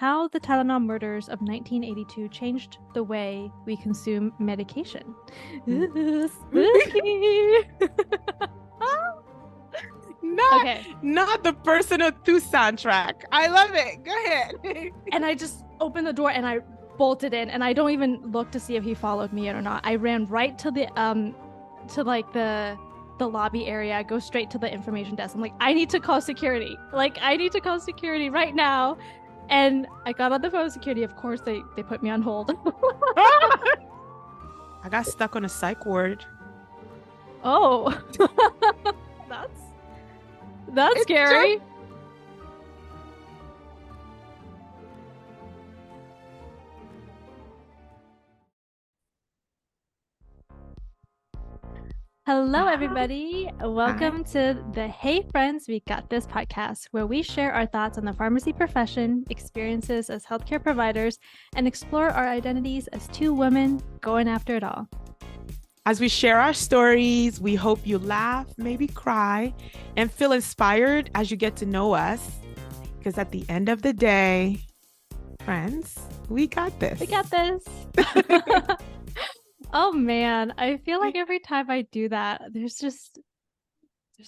how the Tylenol murders of 1982 changed the way we consume medication. Ooh, spooky. Not the Person of Thu soundtrack. I love it. Go ahead. And I just opened the door and I bolted in, and I don't even look to see if he followed me in or not. I ran right to the the lobby area. I go straight to the information desk. I'm like, I need to call security. I need to call security right now. And I got on the phone with security. Of course, they put me on hold. I got stuck on a psych ward. Oh, that's scary. Hello, everybody. Welcome to the Hey Friends, We Got This podcast, where we share our thoughts on the pharmacy profession, experiences as healthcare providers, and explore our identities as two women going after it all. As we share our stories, we hope you laugh, maybe cry, and feel inspired as you get to know us. Because at the end of the day, friends, we got this. We got this. Oh man, I feel like every time I do that, there's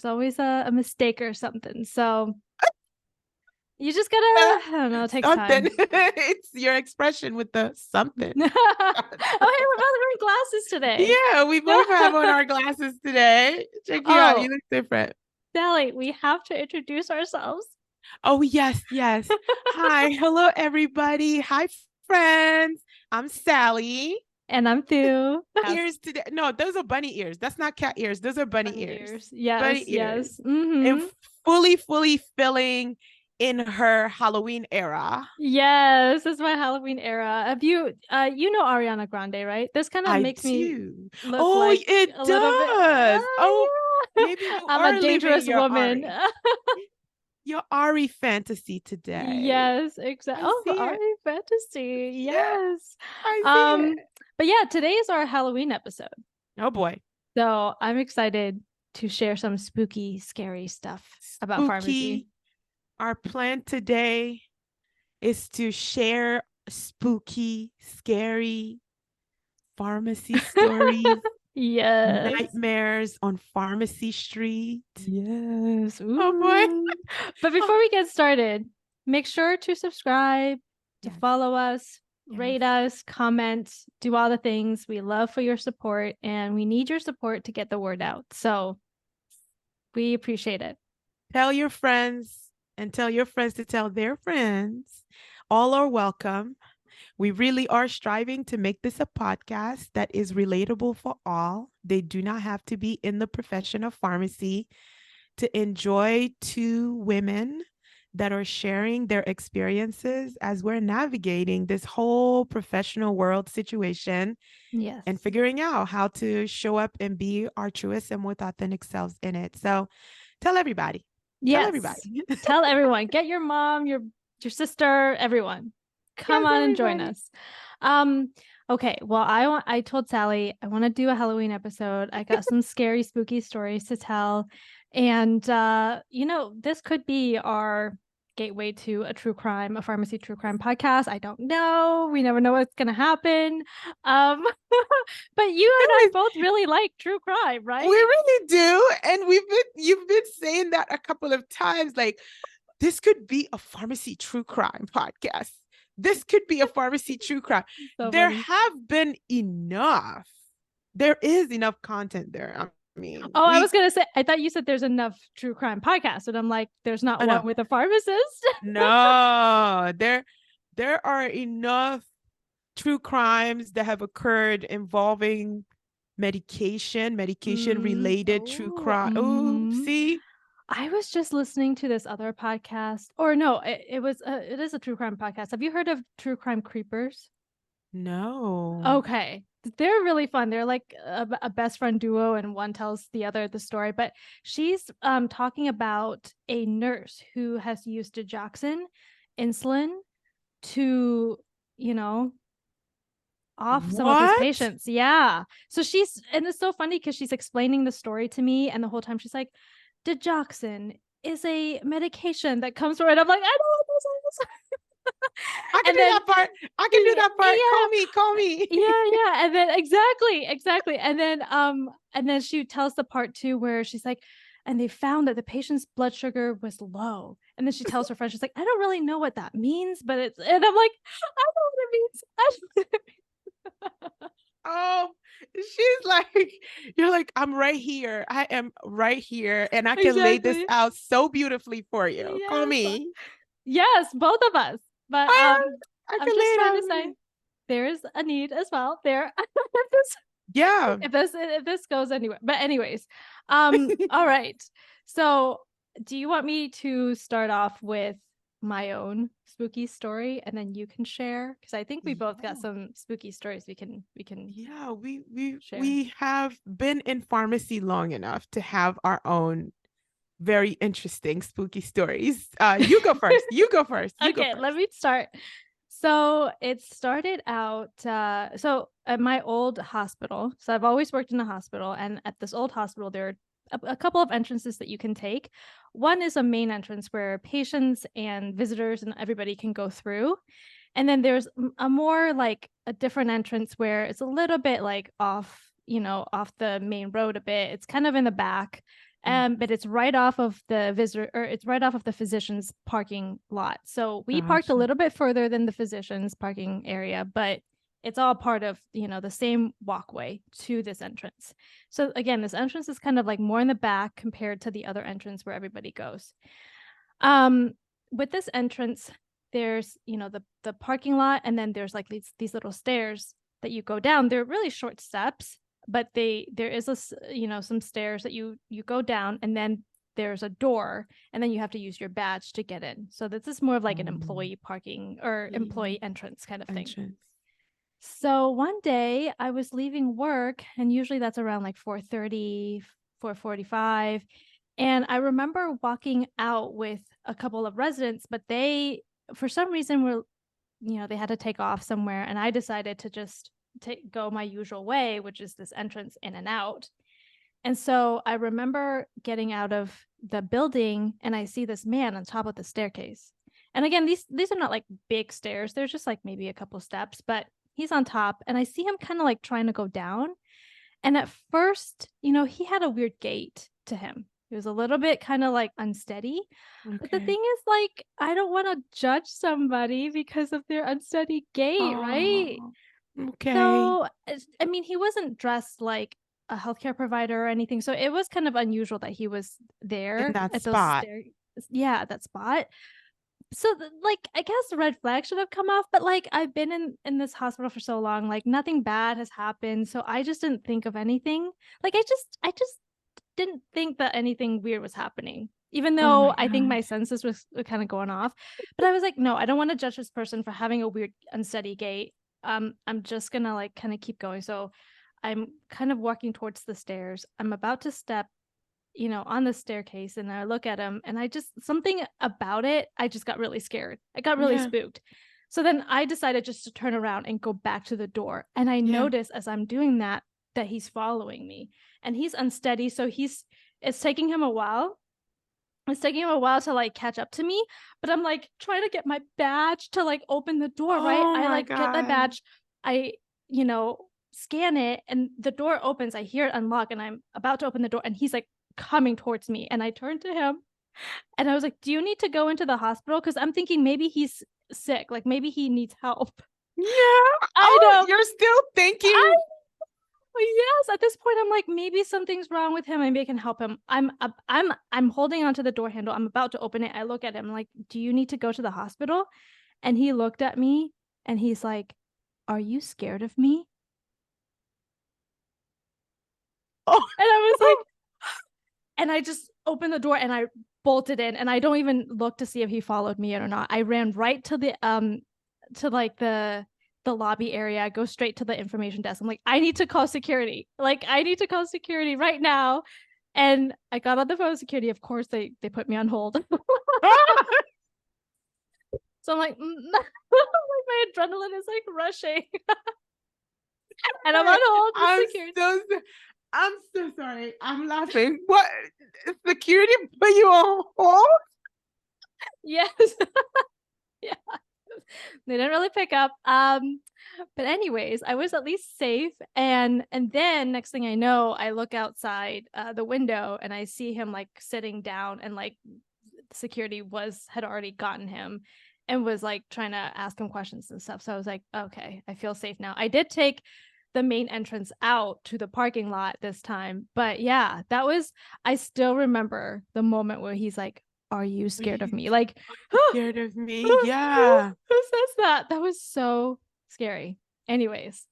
always a mistake or something. So you just gotta, I don't know, take time. It's your expression with the something. Oh, hey, we're both wearing glasses today. Yeah, we both have on our glasses today. Check you out. You look different. Saley, we have to introduce ourselves. Oh, yes. Hi. Hello, everybody. Hi, friends. I'm Saley. And I'm Thu. Ears today. No, those are bunny ears. That's not cat ears. Those are bunny ears. Yes, bunny yes. Ears. Mm-hmm. And fully filling in her Halloween era. Yes, it's my Halloween era. Have you Ariana Grande, right? This kind of makes me look like it a does. Little bit, maybe you I'm a dangerous woman. Your Ari fantasy today. Yes, exactly. Oh, Ari fantasy. Yes. I see it. But yeah, today is our Halloween episode. Oh boy. So I'm excited to share some spooky, scary stuff about pharmacy. Our plan today is to share spooky, scary pharmacy stories. Yes. Nightmares on Pharmacy Street. Yes. Ooh. Oh boy. But before we get started, make sure to subscribe, to follow us, rate us, comment, do all the things. We love for your support, and we need your support to get the word out. So we appreciate it. Tell your friends and tell your friends to tell their friends. All are welcome. We really are striving to make this a podcast that is relatable for all. They do not have to be in the profession of pharmacy to enjoy two women that are sharing their experiences as we're navigating this whole professional world situation. Yes. And figuring out how to show up and be our truest and most authentic selves in it. So tell everybody. Yes. Tell everybody. Tell everyone. Get your mom, your sister, everyone. Come on and join us. Okay. Well, I told Saley I want to do a Halloween episode. I got some scary, spooky stories to tell. And this could be our gateway to a pharmacy true crime podcast. I don't know. We never know what's gonna happen. But you and I both really like true crime, right? We really do. And you've been saying that a couple of times, like, this could be a pharmacy true crime podcast. This could be a pharmacy true crime. So there have been enough. There is enough content there. I mean, I was gonna say, I thought you said there's enough true crime podcasts, and I'm like, there's not one with a pharmacist. No, there are enough true crimes that have occurred involving medication related true crime. Oh, see. I was just listening to this other podcast, or no, it is a true crime podcast. Have you heard of True Crime Creepers? No. Okay. They're really fun. They're like a best friend duo, and one tells the other the story. But she's talking about a nurse who has used digoxin, insulin, to, off some of his patients. Yeah. So and it's so funny because she's explaining the story to me, and the whole time she's like, digoxin is a medication that comes from it. I'm like, I know what this is. can do that part. I can do that part. Yeah. Call me. Yeah. And then exactly. And then she tells the part too where she's like, and they found that the patient's blood sugar was low. And then she tells her friend, she's like, I don't really know what that means, but it's, and I'm like, I know what it means. I know what it means. Oh, she's like, you're like, I'm right here. I am right here. And I can lay this Exactly. out so beautifully for you. Call Yes. me. Yes, both of us. But I I'm can lay just it trying out to for say you. there is a need as well there. Yeah. If this goes anywhere. But anyways, all right. So do you want me to start off with my own spooky story and then you can share? Because I think we both got Yeah. some spooky stories we can Yeah, share. we have been in pharmacy long enough to have our own very interesting spooky stories. You go first. You go first. You go Okay, let first. me start. So it started out so at my old hospital. So I've always worked in a hospital, and at this old hospital there are a couple of entrances that you can take. One is a main entrance where patients and visitors and everybody can go through. And then there's a more like a different entrance where it's a little bit like off, off the main road a bit. It's kind of in the back. But it's right off of the visitor, or it's right off of the physician's parking lot. So we parked a Gotcha. little bit further than the physician's parking area, but it's all part of, the same walkway to this entrance. So again, this entrance is kind of like more in the back compared to the other entrance where everybody goes. Um, with this entrance, there's, the parking lot, and then there's like these little stairs that you go down. They're really short steps, but there is some stairs that you go down, and then there's a door, and then you have to use your badge to get in. So this is more of like an employee parking or employee entrance kind of thing. Entrance. So one day I was leaving work, and usually that's around like 4:30, 4:45. And I remember walking out with a couple of residents, but they, for some reason, they had to take off somewhere. And I decided to just go my usual way, which is this entrance in and out. And so I remember getting out of the building, and I see this man on top of the staircase. And again, these are not like big stairs. They're just like maybe a couple steps, but he's on top, and I see him kind of like trying to go down. And at first, he had a weird gait to him. He was a little bit kind of like unsteady. Okay. But the thing is, like, I don't want to judge somebody because of their unsteady gait, right? Okay. So, I mean, he wasn't dressed like a healthcare provider or anything. So it was kind of unusual that he was there In that at those spot. yeah, at that spot. So like I guess the red flag should have come off, but like I've been in this hospital for so long, like nothing bad has happened, so I just didn't think of anything. Like I just didn't think that anything weird was happening, even Oh my though I think God. my senses were kind of going off. But I was like, no, I don't want to judge this person for having a weird unsteady gait. I'm just gonna like kind of keep going. So I'm kind of walking towards the stairs. I'm about to step, on the staircase, and I look at him, and something about it, I just got really scared. I got really Yeah. spooked. So then I decided just to turn around and go back to the door. And I Yeah. notice as I'm doing that he's following me, and he's unsteady. So it's taking him a while. It's taking him a while to like catch up to me, but I'm like trying to get my badge to like open the door, right? Oh I my like get my God. badge. I, scan it, and the door opens. I hear it unlock, and I'm about to open the door, and he's like coming towards me. And I turned to him, and I was like, do you need to go into the hospital? Because I'm thinking maybe he's sick, like maybe he needs help. Yeah. I Oh, know. you're still thinking. Yes, at this point I'm like, maybe something's wrong with him, maybe I can help him. I'm holding onto the door handle, I'm about to open it. I look at him like, do you need to go to the hospital? And he looked at me, and he's like, are you scared of me? Oh. And I was like, and I just opened the door and I bolted in, and I don't even look to see if he followed me or not. I ran right to the to like the lobby area. I go straight to the information desk. I'm like, I need to call security. Like, I need to call security right now. And I got on the phone with security. Of course, they put me on hold. So I'm like, like my adrenaline is like rushing. And I'm on hold with security. I'm so sorry. I'm laughing. What? Security put you on hold? Yes. Yeah. They didn't really pick up. But anyways, I was at least safe. And then next thing I know, I look outside the window and I see him like sitting down, and like security had already gotten him and was like trying to ask him questions and stuff. So I was like, okay, I feel safe now. I did take the main entrance out to the parking lot this time. But yeah, I still remember the moment where he's like, are you scared of me? Like, Scared of me? Yeah. who says that? That was so scary. Anyways,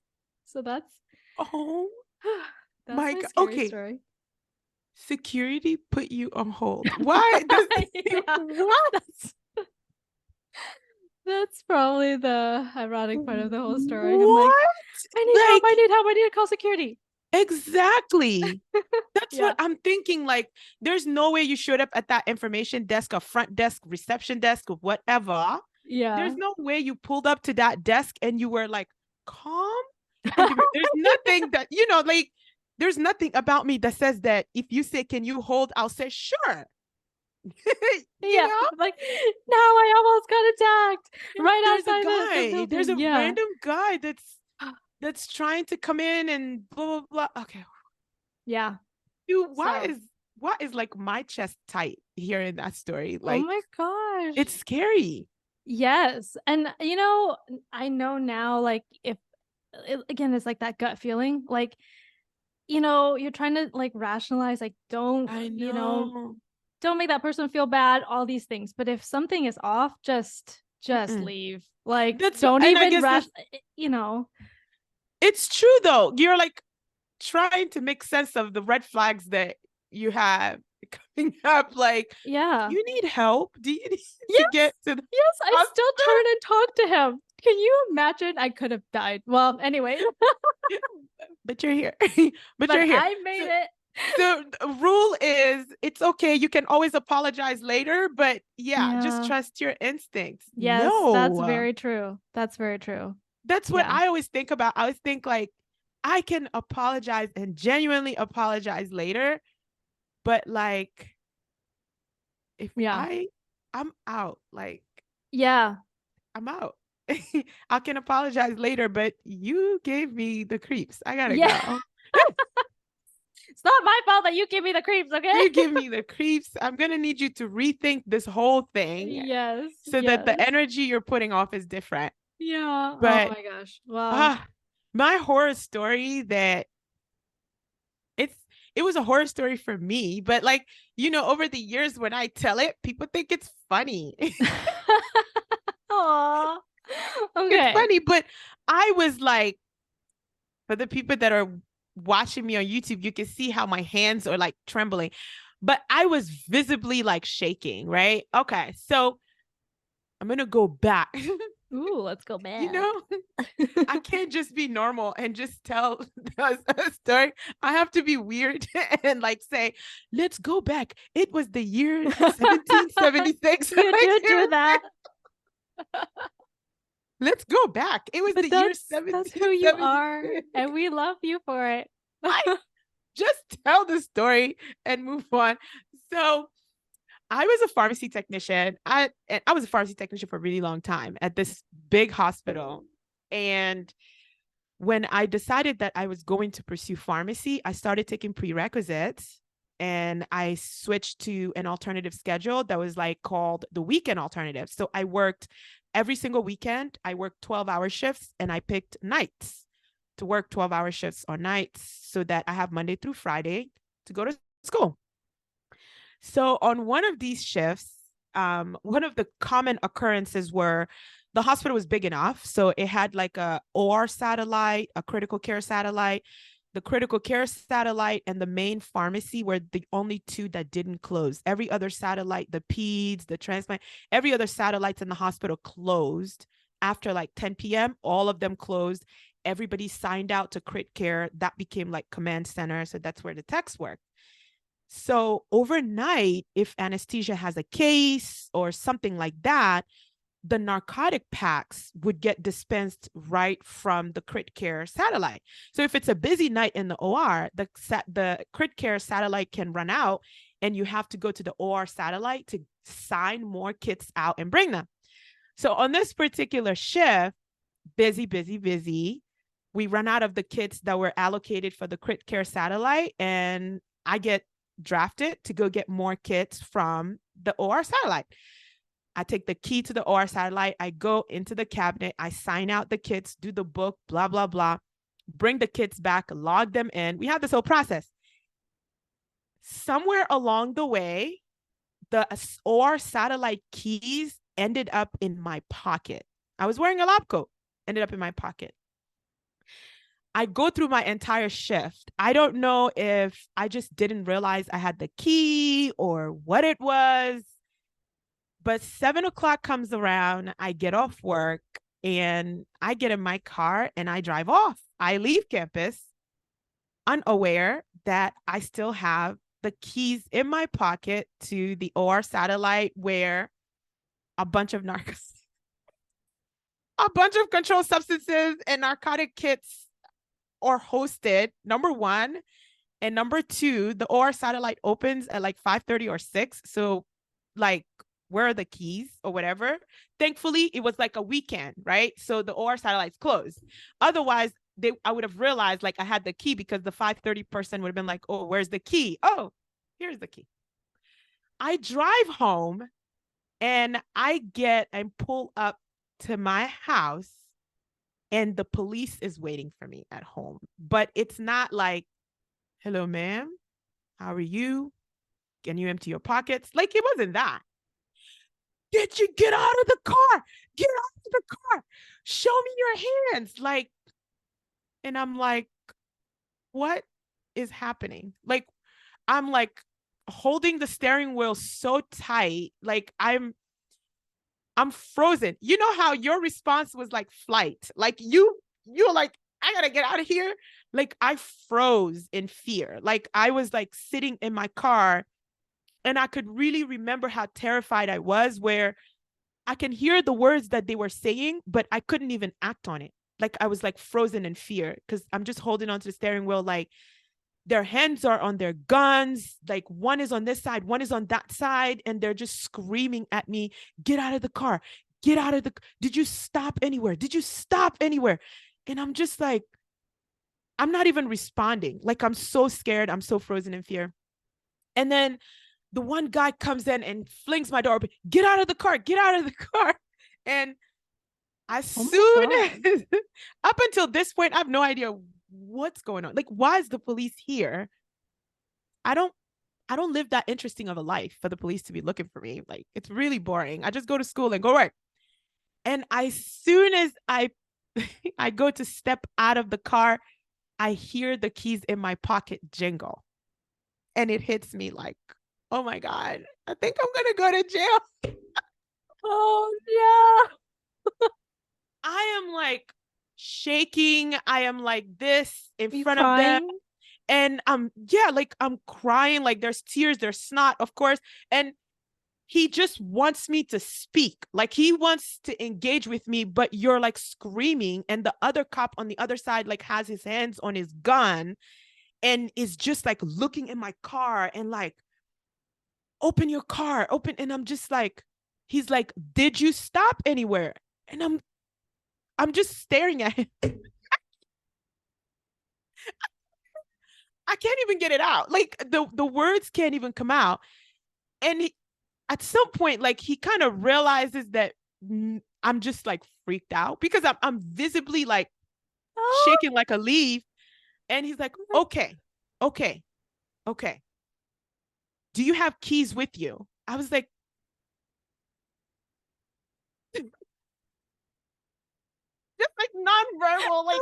so that's Oh my God. scary Okay. story. Security put you on hold. Why? Yeah, What? that's probably the ironic part of the whole story. I'm What? like, I need help. I Like, need help. I need to call security. exactly. That's Yeah. what I'm thinking. Like, there's no way you showed up at that information desk or front desk, reception desk, or whatever. Yeah. There's no way you pulled up to that desk and you were like calm. And there's nothing that, like, there's nothing about me that says that if you say, can you hold? I'll say, sure. Yeah. Like, no, I almost got attacked right There's outside a guy. the building. There's a Yeah. random guy that's trying to come in and blah, blah, blah. Okay. Yeah. Dude, why is like my chest tight here in that story? Oh Like, my gosh. it's scary. Yes. And I know now, like, if again, it's like that gut feeling, like, you're trying to like rationalize, like, don't, I know. don't make that person feel bad, all these things. But if something is off, just Mm-mm. leave. Like, That's don't and I even guess it's true though. You're like trying to make sense of the red flags that you have coming up. Like, yeah. you need help. Do you need Yes. to get to the Yes, I hospital? still turn and talk to him. Can you imagine? I could have died. Well, anyway. But you're here. But you're here. I made it. The rule is it's okay. You can always apologize later, but yeah, just trust your instincts. Yes, No, that's very true. That's very true. that's what Yeah. I always think about. I always think like I can apologize and genuinely apologize later, but like if I'm out, like Yeah. I'm out. I can apologize later, but you gave me the creeps. I gotta go. It's not my fault that you give me the creeps, okay? You give me the creeps. I'm gonna need you to rethink this whole thing. Yes. So that the energy you're putting off is different. Yeah. But, oh my gosh. Well, my horror story that it was a horror story for me, but like, over the years when I tell it, people think it's funny. Aw. Okay. It's funny, but I was like, for the people that are watching me on YouTube, you can see how my hands are like trembling, but I was visibly like shaking, right? Okay, so I'm gonna go back. Ooh, let's go back. I can't just be normal and just tell a story. I have to be weird and like say, let's go back. It was the year 1776. You did do that. Let's go back. It was the year 1776. That's who you are, and we love you for it. Just tell the story and move on. So I was a pharmacy technician. I was a pharmacy technician for a really long time at this big hospital. And when I decided that I was going to pursue pharmacy, I started taking prerequisites and I switched to an alternative schedule that was like called the weekend alternative. So I worked every single weekend. I worked 12-hour shifts and I picked nights to work 12-hour shifts or nights so that I have Monday through Friday to go to school. So on one of these shifts, one of the common occurrences were the hospital was big enough. So it had like a OR satellite, a critical care satellite. The critical care satellite and the main pharmacy were the only two that didn't close. Every other satellite, the peds, the transplant, every other satellites in the hospital closed after like 10 p.m. All of them closed. Everybody signed out to crit care. That became like command center. So that's where the techs worked. So overnight, if anesthesia has a case or something like that, the narcotic packs would get dispensed right from the crit care satellite. So if it's a busy night in the OR, the crit care satellite can run out and you have to go to the OR satellite to sign more kits out and bring them. So on this particular shift, busy, busy, busy. We run out of the kits that were allocated for the crit care satellite, and I get drafted to go get more kits from the OR satellite. I take the key to the OR satellite. I go into the cabinet. I sign out the kits, do the book, blah, blah, blah, bring the kits back, log them in. We have this whole process. Somewhere along the way, the OR satellite keys ended up in my pocket. I was wearing a lab coat, ended up in my pocket. I go through my entire shift. I don't know if I just didn't realize I had the key or what it was, but 7 o'clock comes around. I get off work and I get in my car and I drive off. I leave campus unaware that I still have the keys in my pocket to the OR satellite where a bunch of a bunch of controlled substances and narcotic kits are hosted, number one. And number two, the OR satellite opens at like 5:30 or 6. So like, where are the keys or whatever? Thankfully, it was like a weekend, right? So the OR satellite's closed. Otherwise, I would have realized like I had the key, because the 5:30 person would have been like, oh, where's the key? Oh, here's the key. I drive home and I pull up to my house, and the police is waiting for me at home. But it's not like, hello, ma'am, how are you? Can you empty your pockets? Like, it wasn't that. Did you get out of the car? Get out of the car. Show me your hands. Like, and I'm like, what is happening? Like, I'm like holding the steering wheel so tight. Like I'm frozen. You know how your response was like flight? Like you're like, I gotta get out of here. Like I froze in fear. Like I was like sitting in my car, and I could really remember how terrified I was, where I can hear the words that they were saying, but I couldn't even act on it. Like I was like frozen in fear, because I'm just holding onto the steering wheel. Like their hands are on their guns. Like one is on this side, one is on that side. And they're just screaming at me, get out of the car, get out of did you stop anywhere? Did you stop anywhere? And I'm just like, I'm not even responding. Like I'm so scared. I'm so frozen in fear. And then the one guy comes in and flings my door open, get out of the car, get out of the car. And as soon as, up until this point, I have no idea what's going on. Like, why is the police here? I don't live that interesting of a life for the police to be looking for me. Like, it's really boring. I just go to school and go work. And as soon as I go to step out of the car, I hear the keys in my pocket jingle. And it hits me like, oh my God, I think I'm going to go to jail. Oh, yeah. I am like shaking. I am like this in front crying? of them. And like I'm crying, like there's tears, there's snot, of course. And he just wants me to speak. Like he wants to engage with me, but you're like screaming. And the other cop on the other side, like has his hands on his gun and is just like looking in my car and like, open your car, open. And I'm just like, he's like, did you stop anywhere? And I'm just staring at him. I can't even get it out. Like the words can't even come out. And at some point, like he kind of realizes that I'm just like freaked out, because I'm visibly like shaking like a leaf. And he's like, okay. Do you have keys with you? I was like, just like nonverbal, like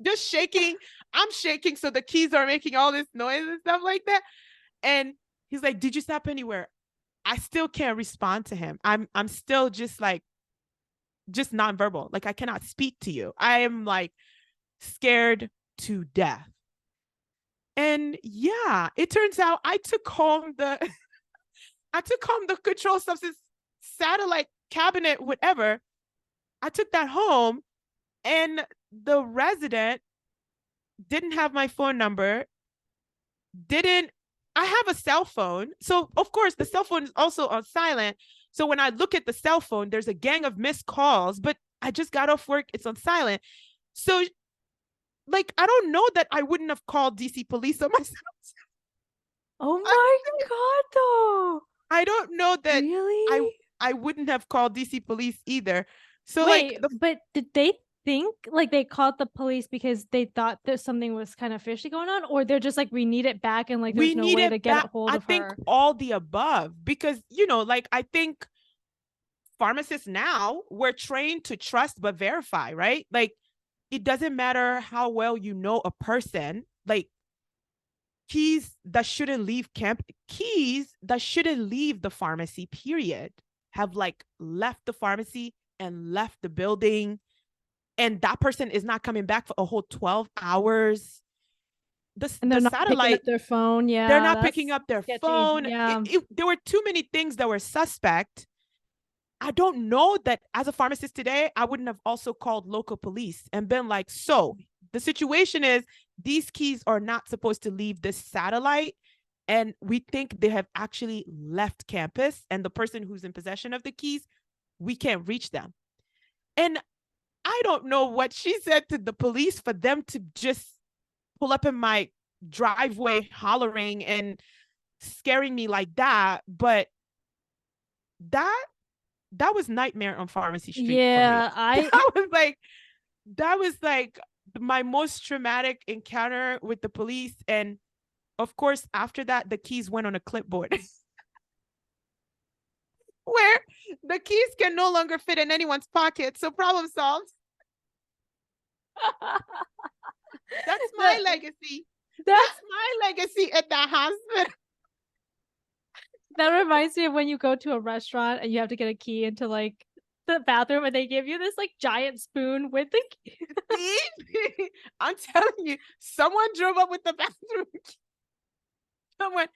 just shaking. I'm shaking, so the keys are making all this noise and stuff like that. And he's like, did you stop anywhere? I still can't respond to him. I'm still just like, just nonverbal. Like I cannot speak to you. I am like scared to death. And yeah, it turns out I took home the control substance satellite cabinet, whatever. I took that home, and the resident didn't have my phone number. I have a cell phone. So of course the cell phone is also on silent, So when I look at the cell phone, there's a gang of missed calls, but I just got off work. It's on silent. So like, I don't know that I wouldn't have called DC police on myself. Oh my God, though. I don't know that Really? I wouldn't have called DC police either. So Wait, like but did they think like they called the police because they thought that something was kind of fishy going on, or they're just like, we need it back and like we there's no need way to it get a back. hold I of think her? all the above, because like I think pharmacists now, we're trained to trust but verify, right? Like it doesn't matter how well you know a person, like keys that shouldn't leave the pharmacy, period, have like left the pharmacy and left the building, and that person is not coming back for a whole 12 hours. And The they're not picking up satellite, their phone. they're Yeah, not that's picking up their sketchy. phone. Yeah. There were too many things that were suspect. I don't know that as a pharmacist today, I wouldn't have also called local police and been like, so the situation is these keys are not supposed to leave this satellite. And we think they have actually left campus, and the person who's in possession of the keys, we can't reach them. And I don't know what she said to the police for them to just pull up in my driveway hollering and scaring me like that. But that was nightmare on Pharmacy Street for me. Yeah, That was like my most traumatic encounter with the police. And of course, after that, the keys went on a clipboard where the keys can no longer fit in anyone's pocket. So problem solved. That's my legacy. That's my legacy at the hospital. That reminds me of when you go to a restaurant and you have to get a key into like the bathroom and they give you this like giant spoon with the key. See? I'm telling you, someone drove up with the bathroom key. Someone,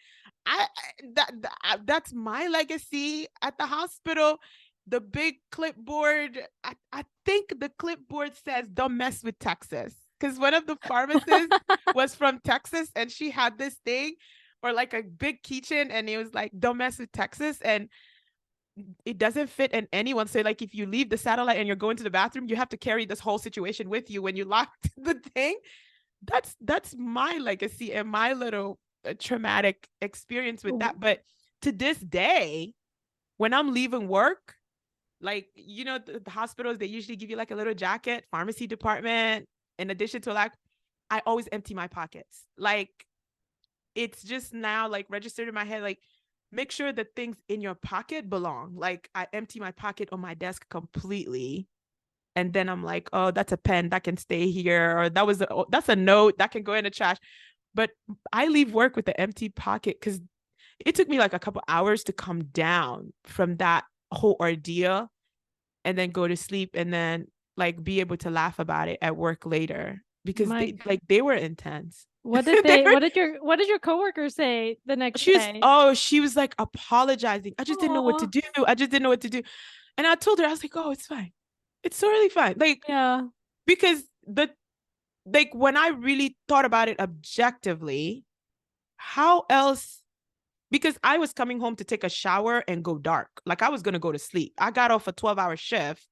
that's my legacy at the hospital. The big clipboard. I think the clipboard says, "Don't mess with Texas," because one of the pharmacists was from Texas, and she had this thing, or like a big keychain, and it was like, "Don't mess with Texas," and it doesn't fit in anyone. So like, if you leave the satellite and you're going to the bathroom, you have to carry this whole situation with you when you locked the thing. That's my legacy and my little traumatic experience with that. But to this day, when I'm leaving work, like, the hospitals, they usually give you like a little jacket, pharmacy department, in addition to like, I always empty my pockets. Like, it's just now like registered in my head, like, make sure the things in your pocket belong. Like, I empty my pocket on my desk completely. And then I'm like, oh, that's a pen that can stay here. Or that's a note that can go in the trash. But I leave work with the empty pocket because it took me like a couple hours to come down from that whole ordeal and then go to sleep and then like be able to laugh about it at work later, because they were intense. What did your coworker say the next day? She was like apologizing. I just didn't know what to do. And I told her, I was like, oh, it's fine. It's totally fine. Like, yeah, because when I really thought about it objectively, how else? Because I was coming home to take a shower and go dark. Like, I was going to go to sleep. I got off a 12-hour shift.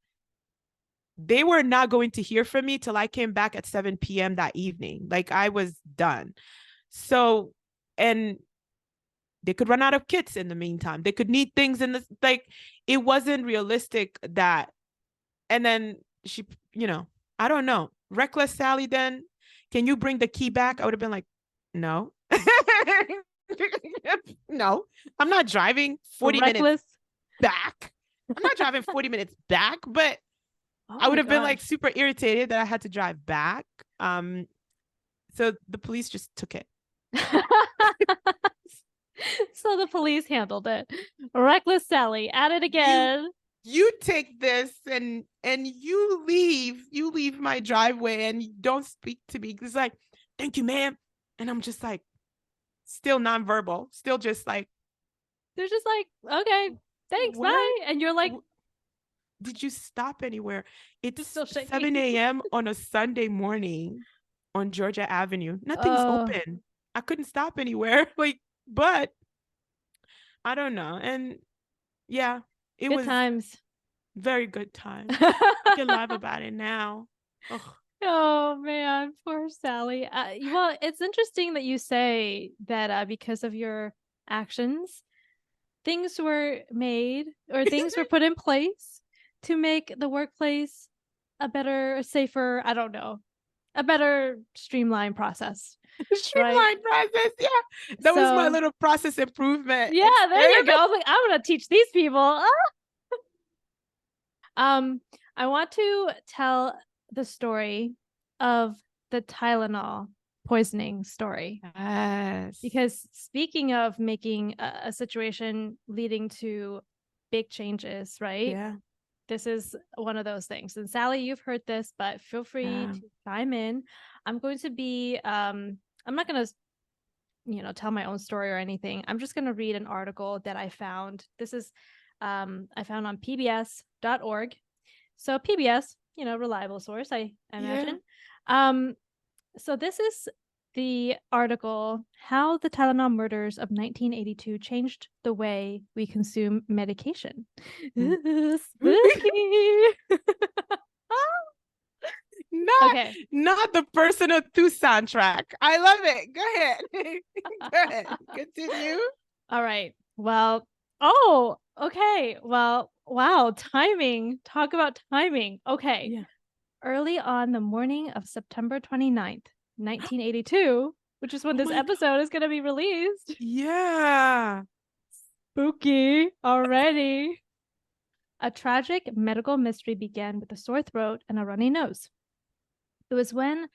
They were not going to hear from me till I came back at 7 p.m. that evening. Like, I was done. So, and they could run out of kits in the meantime. They could need things in this, like, it wasn't realistic that. And then she, I don't know. Reckless Sally, then, can you bring the key back? I would have been like, no. No, I'm not driving 40 minutes back. I'm not driving 40 minutes back, but I would have been like super irritated that I had to drive back. So the police just took it. So the police handled it. Reckless Sally at it again. You take this and you leave my driveway and you don't speak to me. It's like, thank you, ma'am. And I'm just like, still nonverbal, still just like, they're just like, okay, thanks, bye. And you're like, did you stop anywhere? It's still 7 a.m. on a Sunday morning on Georgia Avenue. Nothing's open. I couldn't stop anywhere. Like, but I don't know. And yeah, It Good was times. very good time. I can laugh about it now. Ugh. Oh man, poor Sally. Well, it's interesting that you say that because of your actions, things were made or things were put in place to make the workplace a better, safer, I don't know, a better streamlined process, right? Streamlined process. Yeah. That was my So, little process improvement yeah, there you go. experiment. I was like, I'm gonna teach these people. I want to tell the story of the Tylenol poisoning story. Yes. Because speaking of making a situation leading to big changes, right? Yeah. This is one of those things. And Sally, you've heard this, but feel free Yeah. to chime in. I'm going to be I'm not going to tell my own story or anything. I'm just going to read an article that I found. This is I found on pbs.org. So PBS, reliable source, I Yeah. imagine. So this is the article, How the Tylenol Murders of 1982 Changed the Way We Consume Medication. Mm. Ooh, spooky. Not Okay. not the personal Thu soundtrack. I love it. Go ahead. Go ahead. Continue. All right. Well, okay. Well, wow. Timing. Talk about timing. Okay. Yeah. Early on the morning of September 29th, 1982, which is when Oh this my God. episode is going to be released. Yeah. Spooky already. A tragic medical mystery began with a sore throat and a runny nose. It was when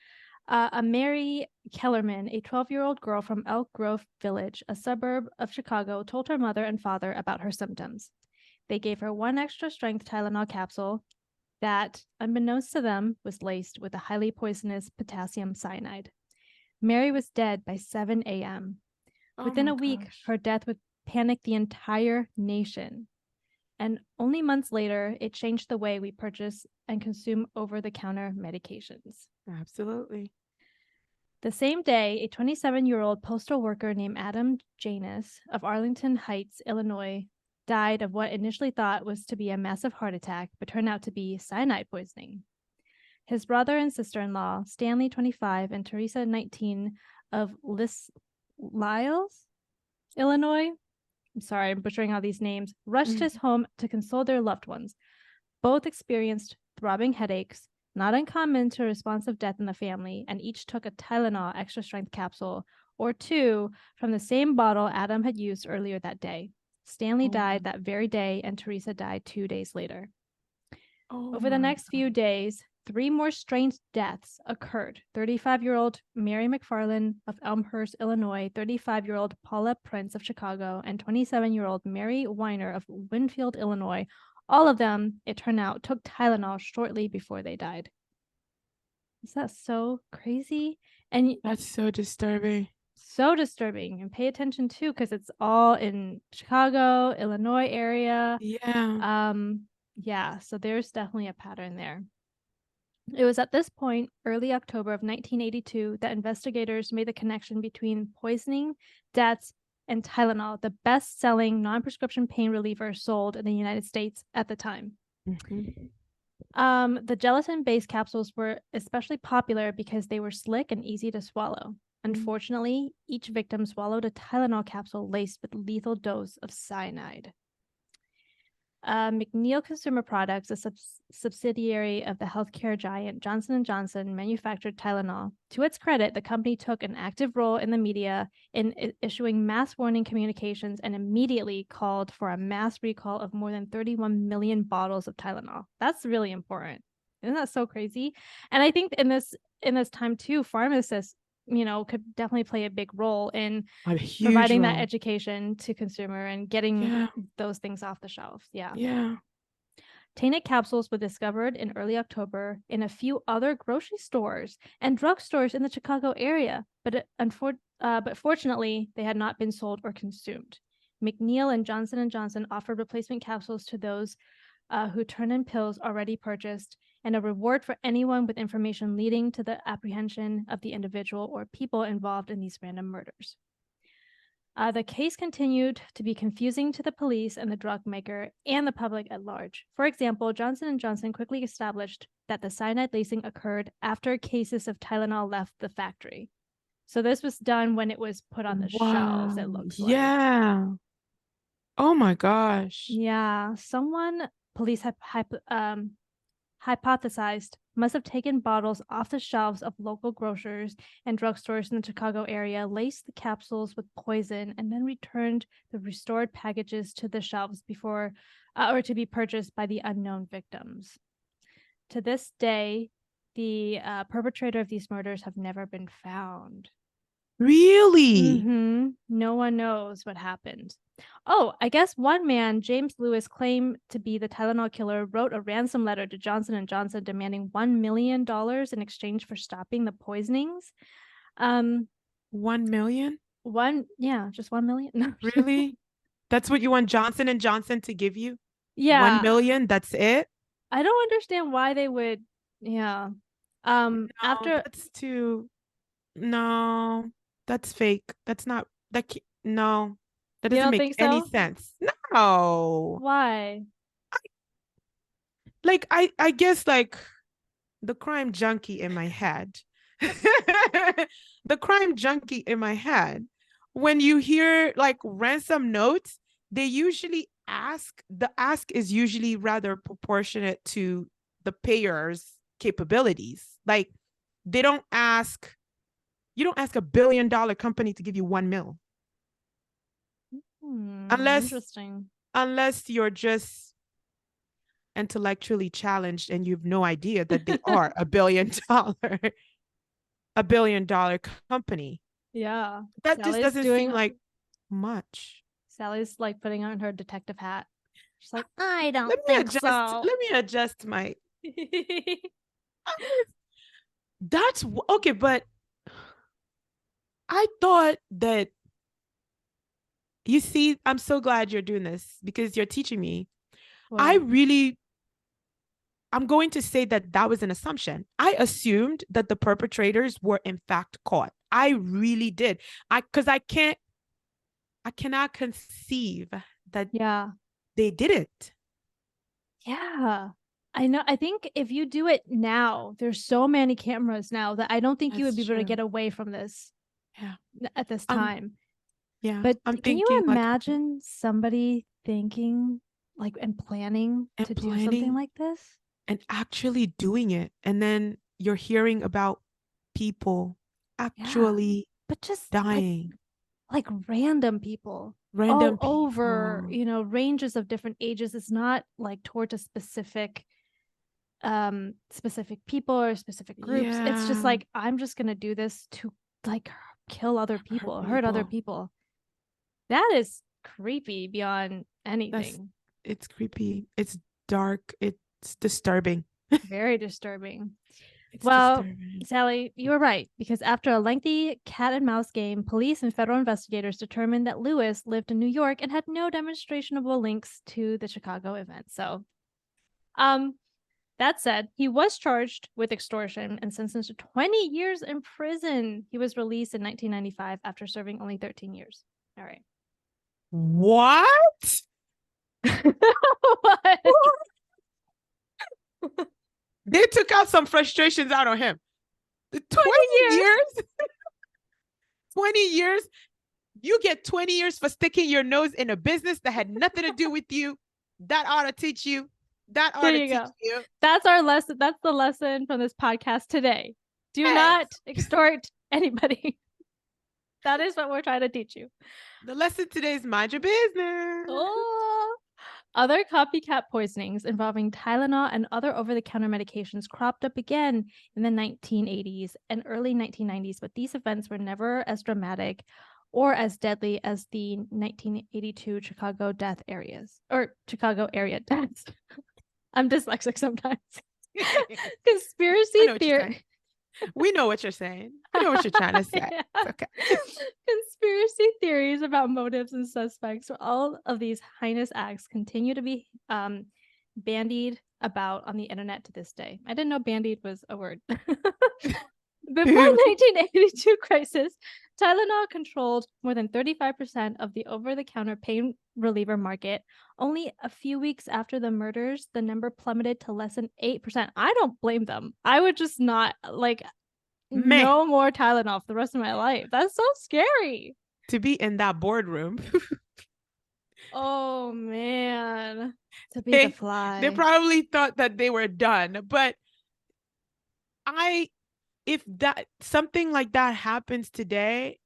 a Mary Kellerman, a 12-year-old girl from Elk Grove Village, a suburb of Chicago, told her mother and father about her symptoms. They gave her one extra strength Tylenol capsule that, unbeknownst to them, was laced with a highly poisonous potassium cyanide. Mary was dead by 7 a.m. Oh Within my a week, gosh. her death would panic the entire nation. And only months later, it changed the way we purchase and consume over-the-counter medications. Absolutely. The same day, a 27-year-old postal worker named Adam Janus of Arlington Heights, Illinois, died of what initially thought was to be a massive heart attack, but turned out to be cyanide poisoning. His brother and sister-in-law, Stanley, 25, and Teresa, 19, of Lisle, Illinois, I'm sorry, I'm butchering all these names, rushed to his home to console their loved ones. Both experienced throbbing headaches, not uncommon to a responsive death in the family, and each took a Tylenol extra strength capsule or two from the same bottle Adam had used earlier that day. Stanley died that very day, and Teresa died 2 days later. Over the next few days, 3 more strange deaths occurred. 35-year-old Mary McFarland of Elmhurst, Illinois, 35-year-old Paula Prince of Chicago, and 27-year-old Mary Weiner of Winfield, Illinois. All of them, it turned out, took Tylenol shortly before they died. Is that so crazy? And That's so disturbing. so disturbing. And pay attention too, because it's all in Chicago, Illinois area. Yeah. Yeah, so there's definitely a pattern there. It was at this point, early October of 1982, that investigators made the connection between poisoning, deaths, and Tylenol, the best-selling non-prescription pain reliever sold in the United States at the time. The gelatin-based capsules were especially popular because they were slick and easy to swallow. Unfortunately, each victim swallowed a Tylenol capsule laced with lethal dose of cyanide. McNeil Consumer Products, a subsidiary of the healthcare giant Johnson & Johnson, manufactured Tylenol. To its credit, the company took an active role in the media in issuing mass warning communications and immediately called for a mass recall of more than 31 million bottles of Tylenol. That's really important. Isn't that so crazy? And I think in this time too, pharmacists could definitely play a big role in providing that education to consumer and getting those things off the shelf. Yeah. Tainted capsules were discovered in early October in a few other grocery stores and drugstores in the Chicago area, but fortunately, they had not been sold or consumed. McNeil and Johnson & Johnson offered replacement capsules to those who turned in pills already purchased, and a reward for anyone with information leading to the apprehension of the individual or people involved in these random murders. The case continued to be confusing to the police and the drug maker and the public at large. For example, Johnson & Johnson quickly established that the cyanide lacing occurred after cases of Tylenol left the factory. So this was done when it was put on the shelves, it looks like. Yeah. Oh my gosh. Yeah. Police hypothesized, must have taken bottles off the shelves of local grocers and drugstores in the Chicago area, laced the capsules with poison, and then returned the restored packages to the shelves before or to be purchased by the unknown victims. To this day, the perpetrator of these murders have never been found. Really? No one knows what happened. Oh, I guess one man, James Lewis, claimed to be the Tylenol killer, wrote a ransom letter to Johnson & Johnson demanding $1 million in exchange for stopping the poisonings. 1 million? Just 1 million. No. Really? That's what you want Johnson & Johnson to give you? Yeah. 1 million? That's it? I don't understand why they would. Yeah. No, After that's too. No, that's fake. That's not. No, that you doesn't don't make think any so? sense. No. Why? Like I guess like the crime junkie in my head. The crime junkie in my head. When you hear like ransom notes, they usually the ask is usually rather proportionate to the payer's capabilities. Like they don't ask, you don't ask $1 billion company to give you 1 mil. Interesting. Unless you're just intellectually challenged and you have no idea that they are $1 billion company. Yeah. That just doesn't seem like much. Sally's like putting on her detective hat. She's like, I don't Let me think adjust. so. Let me adjust my. That's okay, but I thought that. You see, I'm so glad you're doing this because you're teaching me. What? I'm going to say that that was an assumption. I assumed that the perpetrators were in fact caught. I really did. I cannot conceive that they did it. Yeah. I know. I think if you do it now, there's so many cameras now that I don't think you would be able to get away from this at this time. Yeah. But I'm can you thinking imagine somebody thinking like and planning to do something like this? And actually doing it. And then you're hearing about people actually but just dying. Like random people. Random all over, ranges of different ages. It's not like towards a specific people or specific groups. Yeah. It's just like, I'm just gonna do this to like kill other people, hurt other people. That is creepy beyond anything. It's creepy. It's dark. It's disturbing. Very disturbing. It's disturbing. Saley, you were right, because after a lengthy cat and mouse game, police and federal investigators determined that Lewis lived in New York and had no demonstrable links to the Chicago event. So, that said, he was charged with extortion and sentenced to 20 years in prison. He was released in 1995 after serving only 13 years. All right. What? What? They took out some frustrations out on him. 20 years? 20 years? You get 20 years for sticking your nose in a business that had nothing to do with you. That ought to teach you. That ought to teach you. That's our lesson. That's the lesson from this podcast today. Do not extort anybody. That is what we're trying to teach you. The lesson today is mind your business. Oh. Other copycat poisonings involving Tylenol and other over-the-counter medications cropped up again in the 1980s and early 1990s, but these events were never as dramatic or as deadly as the 1982 Chicago area deaths. I'm dyslexic sometimes. Conspiracy theory. We know what you're saying. We know what you're trying to say. It's okay. Conspiracy theories about motives and suspects for all of these heinous acts continue to be bandied about on the internet to this day. I didn't know bandied was a word. Before the 1982 crisis, Tylenol controlled more than 35% of the over-the-counter pain reliever market. Only a few weeks after the murders, the number plummeted to less than 8%. I don't blame them. I would just not, like, no more Tylenol for the rest of my life. That's so scary. To be in that boardroom. Oh, man. To be the fly. They probably thought that they were done. But if that something like that happens today,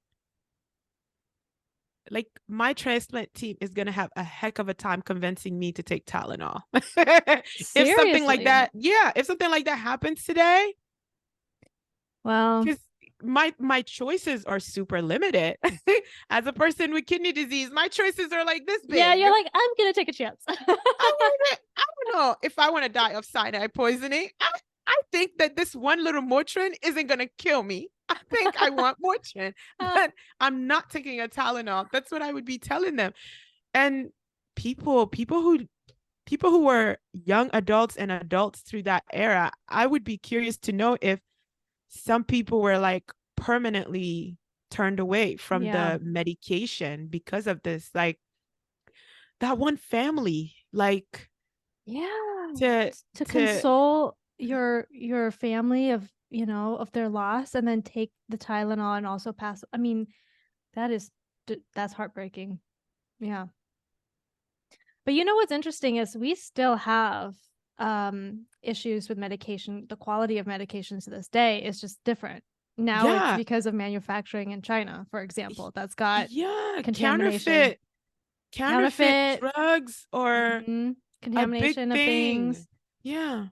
like my transplant team is gonna have a heck of a time convincing me to take Tylenol. If something like that, if something like that happens today, well, because my choices are super limited. As a person with kidney disease, my choices are like this big. Yeah, you're like, I'm gonna take a chance. I don't know if I want to die of cyanide poisoning. I think that this one little Motrin isn't going to kill me. I think I want Motrin, but I'm not taking a Tylenol. That's what I would be telling them. And people who were young adults and adults through that era, I would be curious to know if some people were like permanently turned away from the medication because of this. Like that one family, like to console your family of, you know, of their loss, and then take the Tylenol and also pass. I mean, that's heartbreaking. Yeah. But you know what's interesting is we still have issues with medication. The quality of medications to this day is just different. Now it's because of manufacturing in China, for example, that's got contamination. Counterfeit drugs or contamination of things. Yeah.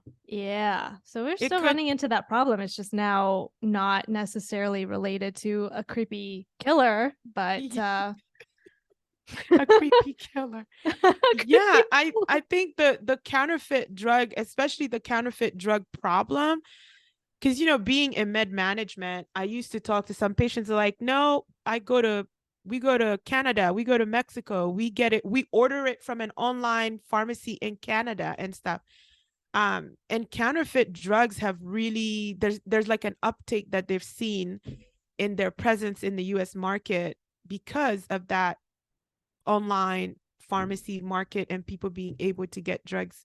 So we're still running into that problem. It's just now not necessarily related to a creepy killer, but a creepy killer. I think the counterfeit drug, especially the counterfeit drug problem, because, you know, being in med management, I used to talk to some patients like, no, we go to Canada, we go to Mexico, we order it from an online pharmacy in Canada and stuff. And counterfeit drugs have really, there's like an uptake that they've seen in their presence in the US market because of that online pharmacy market and people being able to get drugs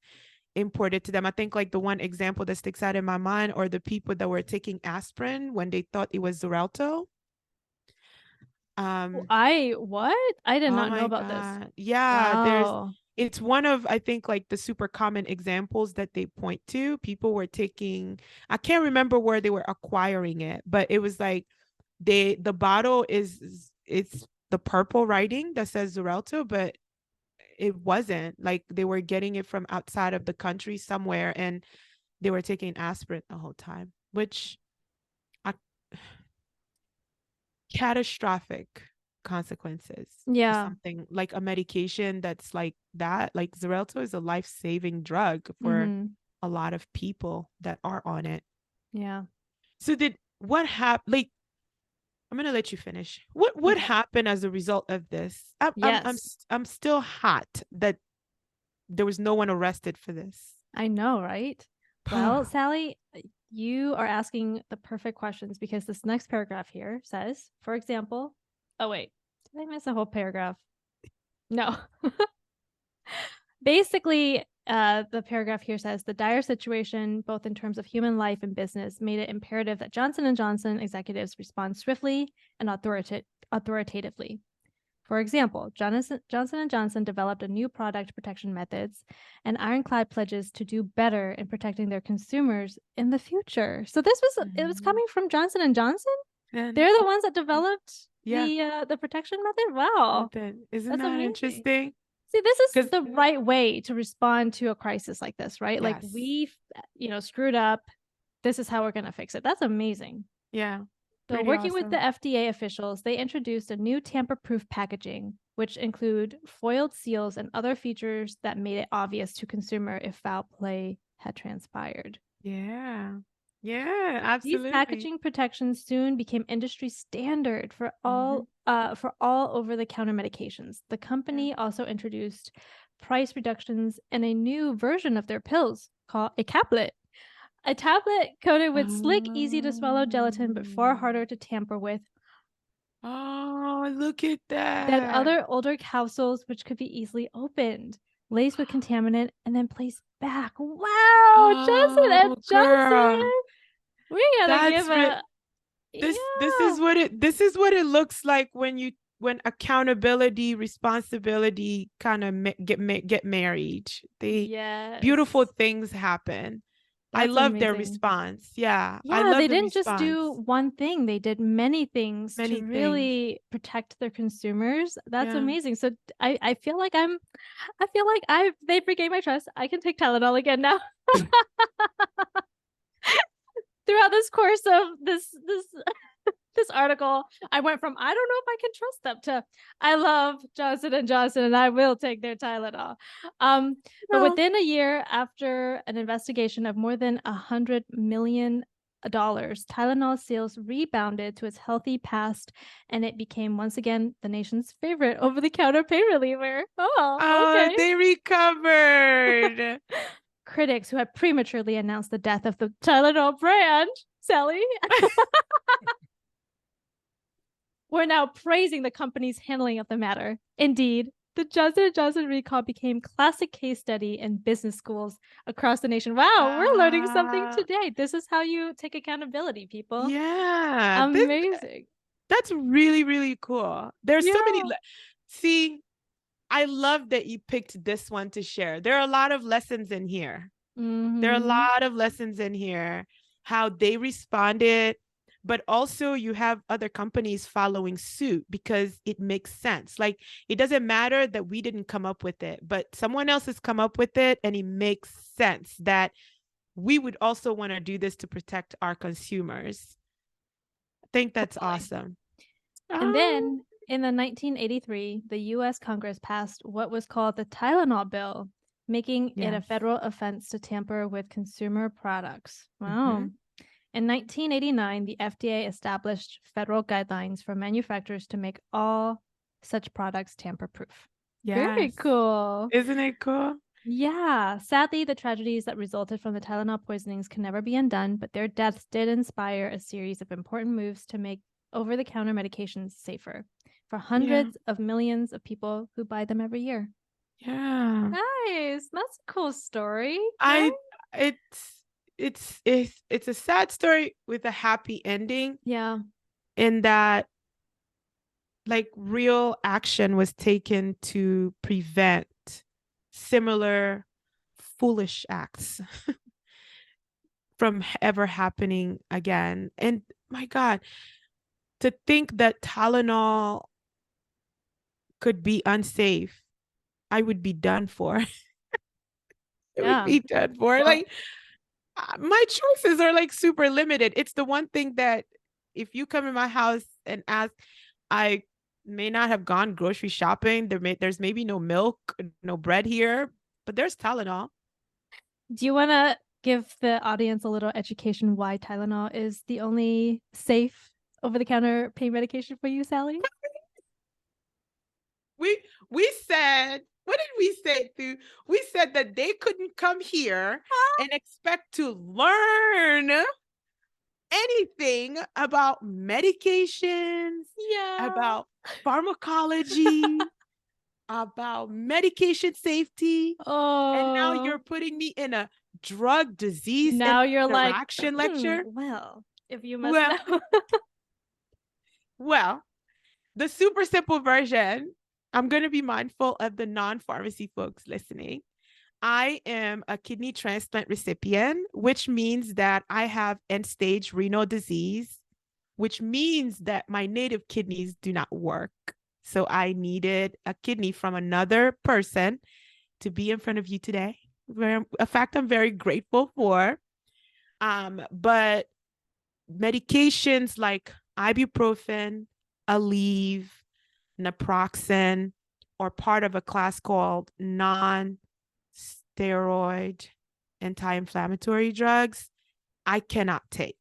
imported to them. I think like the one example that sticks out in my mind are the people that were taking aspirin when they thought it was Xarelto. I did not know about this. Yeah, it's one of, I think, like the super common examples that they point to. People were taking, I can't remember where they were acquiring it, but it was like the bottle it's the purple writing that says Xarelto, but it wasn't. Like they were getting it from outside of the country somewhere, and they were taking aspirin the whole time, which catastrophic consequences. Something like a medication that's like that. Like Xarelto is a life-saving drug for a lot of people that are on it. So what happened? Like, I'm gonna let you finish. What happened as a result of this? I'm still hot that there was no one arrested for this. I know, right? Well, Sally, you are asking the perfect questions, because this next paragraph here says, for example, oh wait, did I miss a whole paragraph? No. Basically, the paragraph here says the dire situation, both in terms of human life and business, made it imperative that Johnson & Johnson executives respond swiftly and authoritatively. For example, Johnson & Johnson developed a new product protection methods and ironclad pledges to do better in protecting their consumers in the future. So this was it was coming from Johnson & Johnson? They're the ones that developed the protection method? Wow. Isn't that interesting? See, this is the right way to respond to a crisis like this, right? Like we, screwed up. This is how we're going to fix it. That's amazing. Yeah. So working with the FDA officials, they introduced a new tamper-proof packaging, which include foiled seals and other features that made it obvious to consumer if foul play had transpired. Yeah, absolutely. These packaging protections soon became industry standard for all over-the-counter medications. The company also introduced price reductions and a new version of their pills called a caplet. A tablet coated with slick, easy to swallow gelatin, but far harder to tamper with. Oh, look at Then that. other older capsules, which could be easily opened, laced with contaminant, and then placed back. Wow, Johnson and Oh, Johnson. girl. We gotta give That's a this yeah. is what it looks like when accountability, responsibility kind of get married. Beautiful Yes. things happen. I That's love their amazing. response. Yeah, I Yeah, love they the didn't just do response. one thing. They did many things to Many things. really protect their consumers. That's Yeah. amazing. So I feel like they've regained my trust. I can take Tylenol again now. Throughout this course of this article, I went from I don't know if I can trust them to I love Johnson and Johnson and I will take their Tylenol. But No. within a year after an investigation of more than $100 million, Tylenol sales rebounded to its healthy past, and it became once again the nation's favorite over-the-counter pain reliever. Oh, Oh, okay. they recovered. Critics who had prematurely announced the death of the Tylenol brand, Sally, we're now praising the company's handling of the matter. Indeed, the Johnson & Johnson recall became classic case study in business schools across the nation. Wow, we're learning something today. This is how you take accountability, people. Yeah, Amazing. that's really, really cool. There's so many. Yeah. See, I love that you picked this one to share. There are a lot of lessons in here. There are a Mm-hmm. lot of lessons in here, how they responded, but also you have other companies following suit because it makes sense. Like it doesn't matter that we didn't come up with it, but someone else has come up with it and it makes sense that we would also want to do this to protect our consumers. I think that's Totally. awesome. And Oh, then in the 1983, the US Congress passed what was called the Tylenol bill, making it a yes. federal offense to tamper with consumer products. Mm-hmm. Wow. In 1989, the FDA established federal guidelines for manufacturers to make all such products tamper proof. Very Yes. cool. Isn't it cool? Yeah. Sadly, the tragedies that resulted from the Tylenol poisonings can never be undone, but their deaths did inspire a series of important moves to make over the counter medications safer for Yeah. hundreds of millions of people who buy them every year. Yeah. Nice. That's a cool story, I right? it's a sad story with a happy ending Yeah. in that like real action was taken to prevent similar foolish acts from ever happening again. And my God, to think that Tylenol could be unsafe, I would be done for. It would Yeah. be done for. Well, Like my choices are like super limited. It's the one thing that if you come in my house and ask, I may not have gone grocery shopping. There's maybe no milk, no bread here, but there's Tylenol. do you want to give the audience a little education why Tylenol is the only safe over-the-counter pain medication for you, Sally? We said, what did we say, Thu? We said that they couldn't come here and expect to learn anything about medications, Yeah. about pharmacology, about medication safety. And now Oh, you're putting me in a drug disease now you're like, interaction lecture. well, if you must Well, know. well, the super simple version, I'm going to be mindful of the non-pharmacy folks listening. I am a kidney transplant recipient, which means that I have end-stage renal disease, which means that my native kidneys do not work. So I needed a kidney from another person to be in front of you today. A fact I'm very grateful for. But medications like ibuprofen, Aleve, naproxen, or part of a class called non-steroid anti-inflammatory drugs, I cannot take.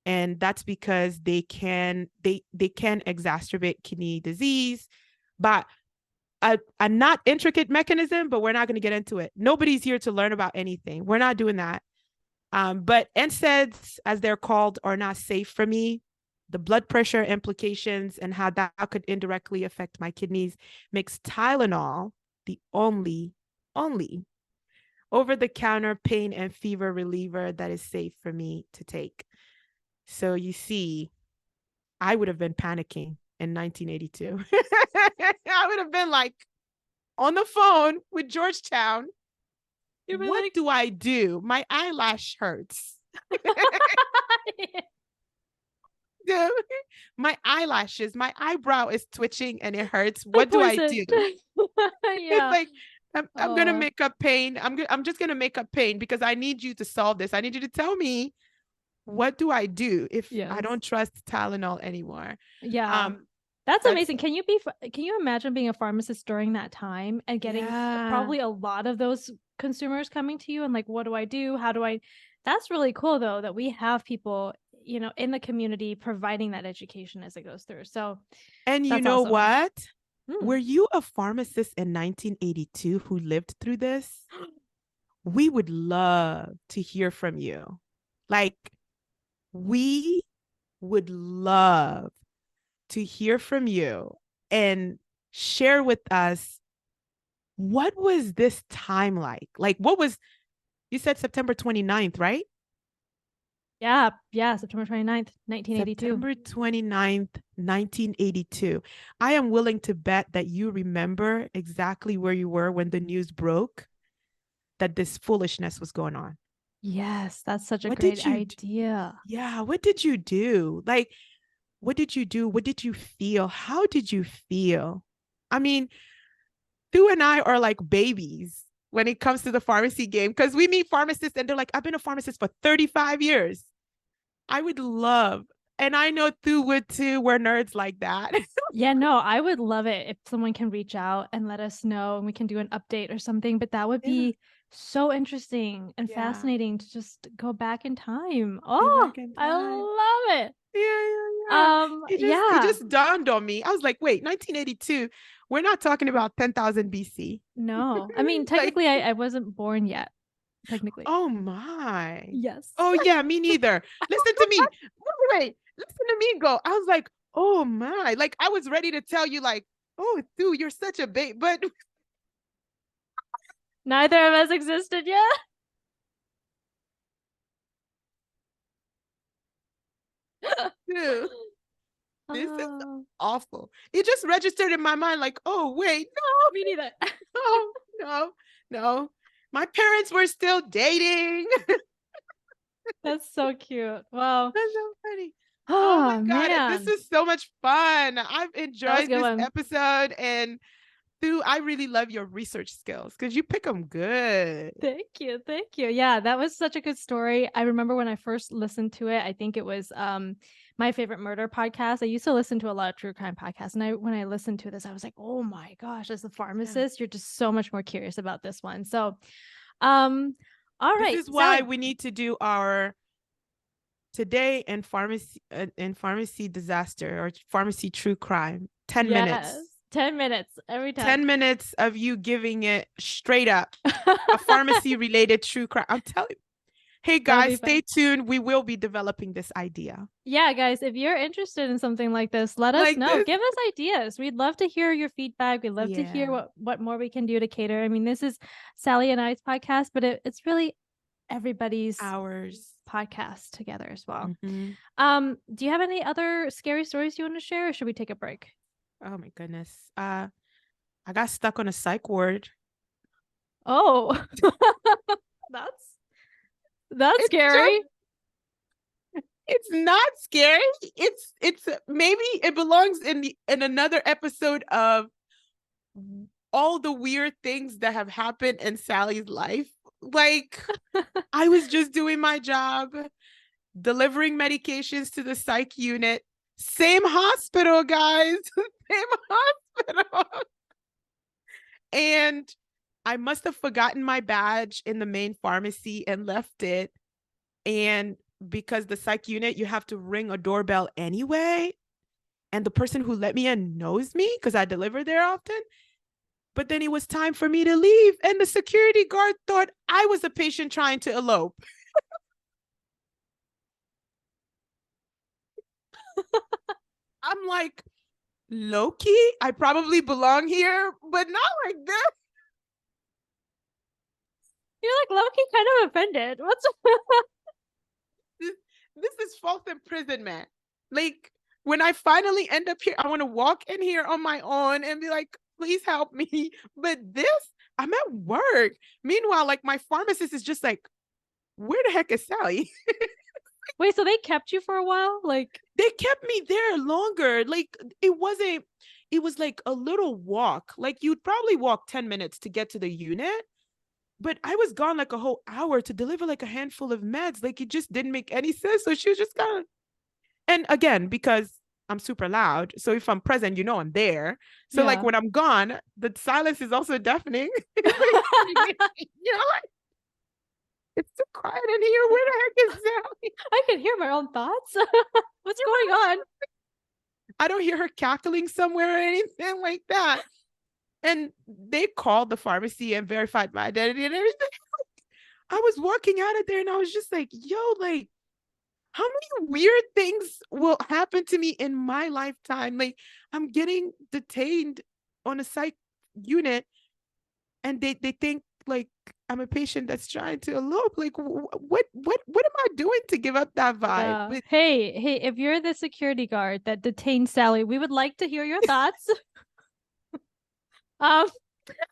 And that's because they can exacerbate kidney disease, but a not intricate mechanism, but we're not going to get into it. Nobody's here to learn about anything. We're not doing that. But NSAIDs, as they're called, are not safe for me. The blood pressure implications and how that could indirectly affect my kidneys makes Tylenol the only over-the-counter pain and fever reliever that is safe for me to take. So you see, I would have been panicking in 1982. I would have been like on the phone with Georgetown. What like, do I do? My eyelash hurts. Dude, my eyelashes, my eyebrow is twitching and it hurts. What do I do? Yeah. Like, I'm gonna make up pain. I'm just gonna make up pain because I need you to solve this. I need you to tell me, what do I do if I don't trust Tylenol anymore? Yeah. That's amazing. Can you imagine being a pharmacist during that time and getting probably a lot of those consumers coming to you and like, what do I do? How do I? That's really cool though, that we have people, you know, in the community providing that education as it goes through. So, and you know what? Were you a pharmacist in 1982 who lived through this? We would love to hear from you. Like, we would love to hear from you and share with us, what was this time like? Like, what was, you said September 29th, right? Yeah, September 29th, 1982. September 29th, 1982. I am willing to bet that you remember exactly where you were when the news broke that this foolishness was going on. Yes, that's such a great idea. Yeah, what did you do? Like, what did you do? What did you feel? How did you feel? I mean, Thu and I are like babies when it comes to the pharmacy game, because we meet pharmacists and they're like, I've been a pharmacist for 35 years. I would love, and I know Thu would too, we're nerds like that. Yeah, no, I would love it if someone can reach out and let us know and we can do an update or something, but that would be so interesting and fascinating to just go back in time. Oh, I love it. It just dawned on me. I was like, wait, 1982, we're not talking about 10,000 BC. No, I mean, technically, I wasn't born yet. Technically. Oh my. Yes. Oh yeah, me neither. Listen to me. Wait, listen to me go. I was like, oh my. Like, I was ready to tell you, like, oh, Thu, you're such a babe, but neither of us existed yet. Dude, this is awful. It just registered in my mind, like, oh wait, no, me neither. No. My parents were still dating. That's so cute. Wow. That's so funny. Oh my God. Man. This is so much fun. I've enjoyed this episode. And Thu, I really love your research skills because you pick them good. Thank you. Yeah, that was such a good story. I remember when I first listened to it, I think it was My Favorite Murder podcast. I used to listen to a lot of true crime podcasts. And when I listened to this, I was like, oh my gosh, as a pharmacist, you're just so much more curious about this one. So, all right. This is why we need to do our Today in Pharmacy Disaster or Pharmacy True Crime. 10 minutes. 10 minutes every time. 10 minutes of you giving it straight up a pharmacy related true crime. I'm telling you. Hey guys, stay tuned. We will be developing this idea. Yeah, guys, if you're interested in something like this, let us know. Give us ideas. We'd love to hear your feedback. We'd love to hear what more we can do to cater. I mean, this is Saley and I's podcast, but it's really everybody's podcast together as well. Mm-hmm. Do you have any other scary stories you want to share, or should we take a break? Oh my goodness. I got stuck on a psych ward. Oh. That's scary. It's not scary. It's maybe it belongs in another episode of all the weird things that have happened in Sally's life. Like, I was just doing my job, delivering medications to the psych unit. Same hospital, guys. Same hospital. And I must have forgotten my badge in the main pharmacy and left it. And because the psych unit, you have to ring a doorbell anyway. And the person who let me in knows me because I deliver there often. But then it was time for me to leave. And the security guard thought I was a patient trying to elope. I'm like, low key, I probably belong here, but not like this. You're like low-key kind of offended. What's This is false imprisonment. Like, when I finally end up here, I want to walk in here on my own and be like, please help me. But this, I'm at work. Meanwhile, like, my pharmacist is just like, where the heck is Sally? Wait, so they kept you for a while? Like, They kept me there longer. Like, it was like a little walk. Like, you'd probably walk 10 minutes to get to the unit. But I was gone like a whole hour to deliver like a handful of meds. Like, it just didn't make any sense. So she was just kind of, and again, because I'm super loud. So if I'm present, I'm there. So like when I'm gone, the silence is also deafening. Like, it's too quiet in here. Where the heck is Sally? I can hear my own thoughts. What's going on? I don't hear her cackling somewhere or anything like that. And they called the pharmacy and verified my identity and everything. I was walking out of there and I was just like, yo, like, how many weird things will happen to me in my lifetime? Like, I'm getting detained on a psych unit and they think like I'm a patient that's trying to elope. Like, what am I doing to give up that vibe? But hey, if you're the security guard that detained Sally, we would like to hear your thoughts.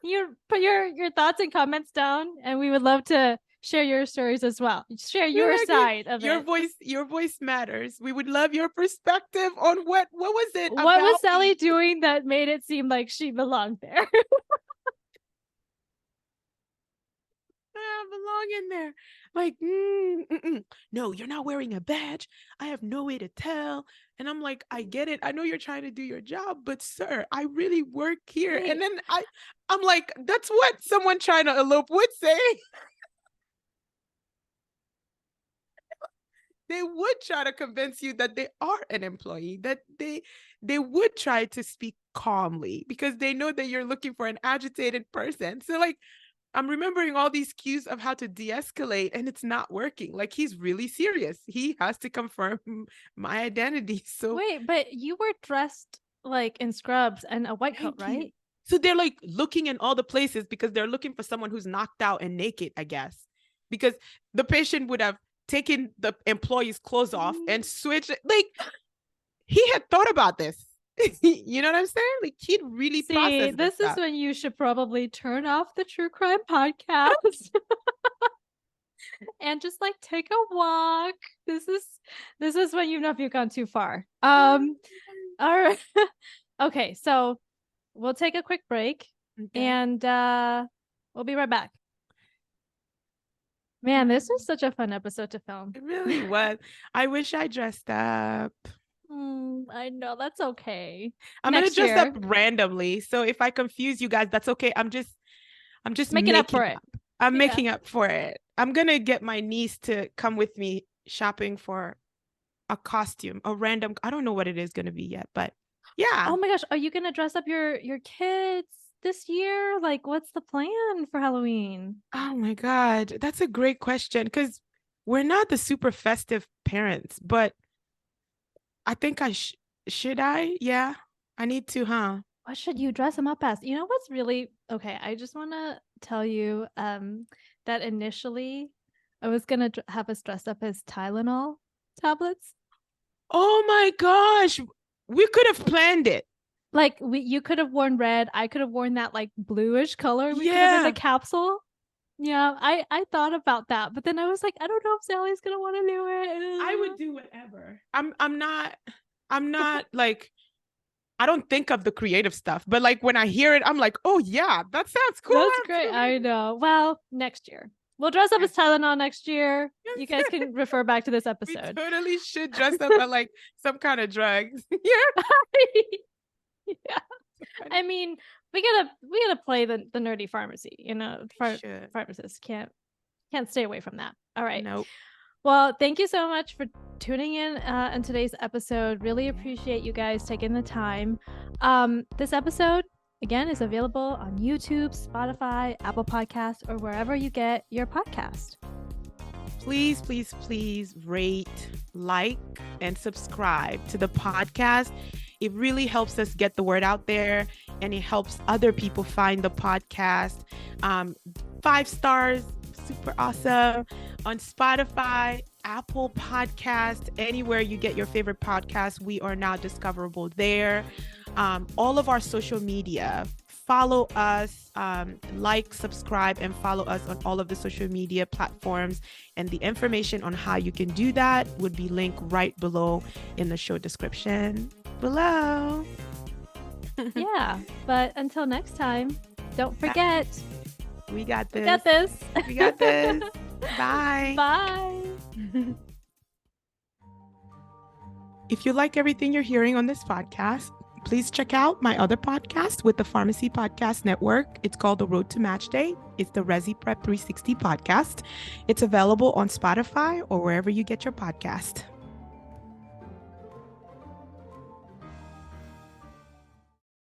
You put your thoughts and comments down, and we would love to share your stories as well. Share your side of your it. Your voice matters. We would love your perspective on what was it? What was Sally doing that made it seem like she belonged there? I belong in there. Like, no, you're not wearing a badge. I have no way to tell. And I'm like, I get it. I know you're trying to do your job, but sir, I really work here. Right. And then I'm like, that's what someone trying to elope would say. They would try to convince you that they are an employee, that they would try to speak calmly because they know that you're looking for an agitated person. So like, I'm remembering all these cues of how to de-escalate and it's not working. Like, he's really serious. He has to confirm my identity. So wait, but you were dressed like in scrubs and a white coat, right? So they're like looking in all the places because they're looking for someone who's knocked out and naked, I guess, because the patient would have taken the employee's clothes off and switched. Like, he had thought about this. You know what I'm saying? Like, he'd really processed this is when you should probably turn off the true crime podcast and just like take a walk. This is when you know if you've gone too far. All right. Okay, so we'll take a quick break and we'll be right back. Man, this was such a fun episode to film. It really was. I wish I dressed up. I know, that's okay. I'm gonna dress up randomly, so if I confuse you guys, that's okay. I'm just making up for it. I'm making up for it. I'm gonna get my niece to come with me shopping for a costume, a random. I don't know what it is gonna be yet, but yeah. Oh my gosh, are you gonna dress up your kids this year? Like, what's the plan for Halloween? Oh my God, that's a great question because we're not the super festive parents, but I think I should I? Yeah, I need to, huh? What should you dress them up as? You know what's really okay? I just want to tell you that initially I was gonna have us dressed up as Tylenol tablets. Oh my gosh, we could have planned it. Like you could have worn red. I could have worn that like bluish color. We could have been a capsule. Yeah, I thought about that, but then I was like, I don't know if Sally's gonna want to do it. I would do whatever. I'm not like, I don't think of the creative stuff, but like when I hear it, I'm like, oh yeah, that sounds cool. That's great. I know. Well, next year we'll dress up as Tylenol next year. You guys can refer back to this episode. We totally should dress up at like some kind of drugs. Yeah. Yeah. I mean, we gotta play the nerdy pharmacy, you know. Pharmacists can't stay away from that. All right. Nope. Well, thank you so much for tuning in today's episode. Really appreciate you guys taking the time. This episode again is available on YouTube, Spotify, Apple Podcasts, or wherever you get your podcast. Please, please, please rate, like, and subscribe to the podcast. It really helps us get the word out there, and it helps other people find the podcast. 5 stars, super awesome. On Spotify, Apple Podcast, anywhere you get your favorite podcast, we are now discoverable there. All of our social media, follow us, like, subscribe, and follow us on all of the social media platforms. And the information on how you can do that would be linked right below in the show description below. Yeah, but until next time, don't forget. We got this. We got this. We got this. Bye. Bye. If you like everything you're hearing on this podcast, please check out my other podcast with the Pharmacy Podcast Network. It's called The Road to Match Day. It's the Resi Prep 360 podcast. It's available on Spotify or wherever you get your podcast.